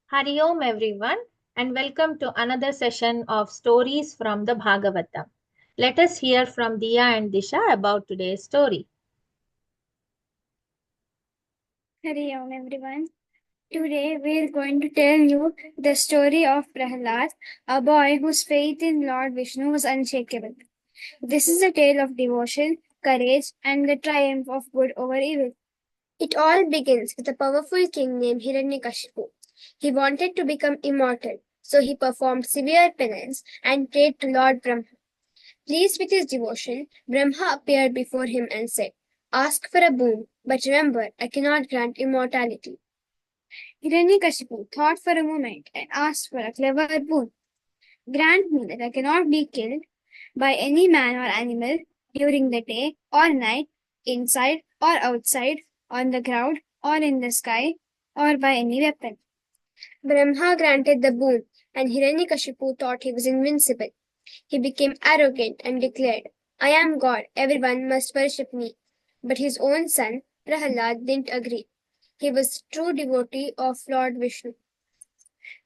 Hari Om everyone, and welcome to another session of Stories from the Bhagavatam. Let us hear from Diya and Disha about today's story. Hari Om everyone. Today we are going to tell you the story of Prahlad, a boy whose faith in Lord Vishnu was unshakable. This is a tale of devotion, courage, and the triumph of good over evil. It all begins with a powerful king named Hiranyakashipu. He wanted to become immortal, so he performed severe penance and prayed to Lord Brahma. Pleased with his devotion, Brahma appeared before him and said, "Ask for a boon, but remember, I cannot grant immortality." Hiranyakashipu thought for a moment and asked for a clever boon. "Grant me that I cannot be killed by any man or animal during the day or night, inside or outside, on the ground or in the sky, or by any weapon." Brahma granted the boon, and Hiranyakashipu thought he was invincible. He became arrogant and declared, "I am God, everyone must worship me." But his own son, Prahlad, didn't agree. He was a true devotee of Lord Vishnu.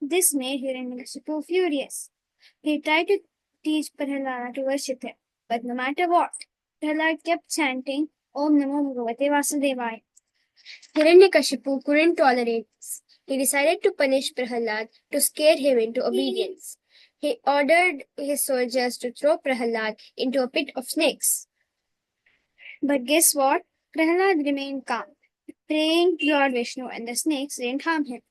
This made Hiranyakashipu furious. He tried to teach Prahlada to worship him, but no matter what, Prahlad kept chanting, "Om Namo Bhagavate Vasudevaya." Hiranyakashipu couldn't tolerate this. He decided to punish Prahlad to scare him into obedience. He ordered his soldiers to throw Prahlad into a pit of snakes. But guess what? Prahlad remained calm, praying to Lord Vishnu, and the snakes didn't harm him.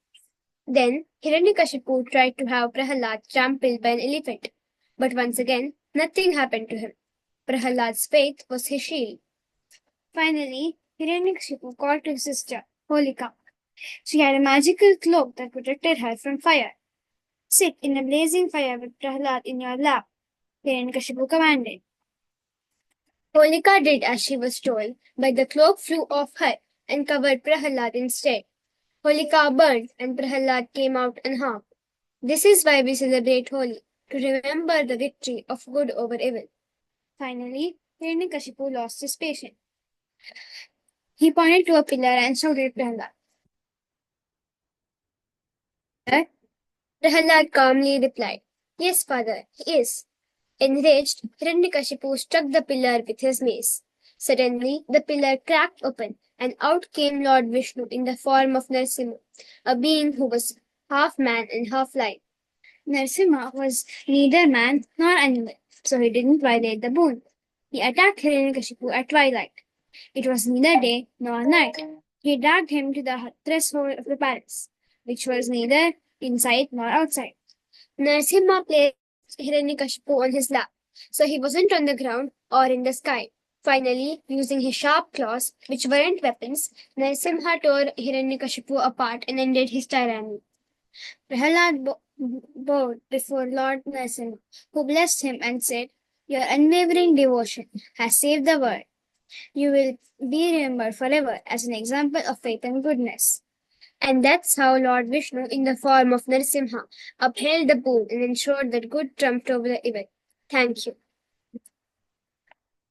Then Hiranyakashipu tried to have Prahlad trampled by an elephant. But once again, nothing happened to him. Prahlad's faith was his shield. Finally, Hiranyakashipu called to his sister, Holika. She had a magical cloak that protected her from fire. "Sit in a blazing fire with Prahlad in your lap," Hiranyakashipu commanded. Holika did as she was told, but the cloak flew off her and covered Prahlad instead. Holika burned and Prahlad came out unharmed. This is why we celebrate Holi, to remember the victory of good over evil. Finally, Hiranyakashipu lost his patience. He pointed to a pillar and shouted at Prahlad. Prahlad calmly replied, "Yes, father, he is." Enraged, Hiranyakashipu struck the pillar with his mace. Suddenly, the pillar cracked open, and out came Lord Vishnu in the form of Narsimha, a being who was half man and half lion. Narsimha was neither man nor animal, so he didn't violate the boon. He attacked Hiranyakashipu at twilight. It was neither day nor night. He dragged him to the threshold of the palace, which was neither inside nor outside. Narsimha placed Hiranyakashipu on his lap, so he wasn't on the ground or in the sky. Finally, using his sharp claws, which weren't weapons, Narsimha tore Hiranyakashipu apart and ended his tyranny. Prahlad bowed before Lord Narsimha, who blessed him and said, "Your unwavering devotion has saved the world. You will be remembered forever as an example of faith and goodness." And that's how Lord Vishnu, in the form of Narasimha, upheld the boon and ensured that good trumped over the evil. Thank you.